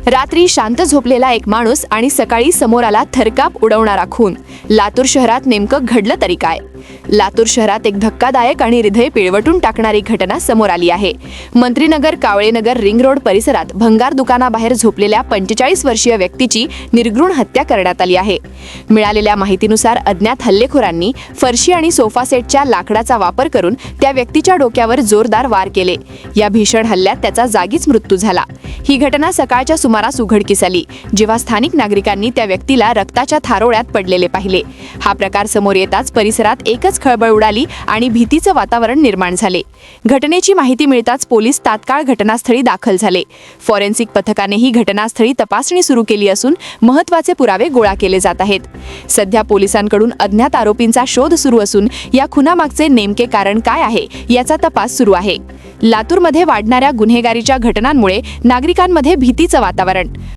रात्री शांत झोपलेला एक माणूस आणि सकाळी समोर आला थरकाप उडवणारा खून। लातूर शहरात नेमकं घडलं तरी काय? लातूर शहरात एक धक्कादायक आणि हृदय पिळवटून टाकणारी घटना समोर आली आहे। मंत्रीनगर कावळेनगर रिंग रोड परिसरात भंगार दुकानाबाहेर झोपलेल्या 45 वर्षीय व्यक्तीची निर्घृण हत्या करण्यात आली आहे। मिळालेल्या माहितीनुसार अज्ञात हल्लेखोरांनी फरशी आणि सोफा सेटच्या लाकडाचा वापर करून त्या व्यक्तीच्या डोक्यावर जोरदार वार केले। या भीषण हल्ल्यात त्याचा जागीच मृत्यू झाला। ही घटना सकाळच्या सुमारास उघडकीस आली, जेव्हा स्थानिक नागरिकांनी त्या व्यक्तीला रक्ताच्या थारोळ्यात पडलेले पाहिले। हा प्रकार समोर येताच परिसरात एकच खळबळ उडाली आणि भीतीचे वातावरण निर्माण झाले। घटनेची माहिती मिळताच पोलीस तात्काळ घटनास्थळी दाखल झाले। फॉरेन्सिक पथकाने ही घटनास्थळी तपासणी सुरू केली असून महत्त्वाचे पुरावे गोळा केले जात आहेत। सध्या पोलिसांकडून अज्ञात आरोपींचा शोध सुरू असून या खुनामागचे नेमके कारण काय आहे याचा तपास सुरू आहे। लातूरमध्ये वाढणाऱ्या गुन्हेगारीच्या घटनांमुळे नागरिकांमध्ये भीतीचं वातावरण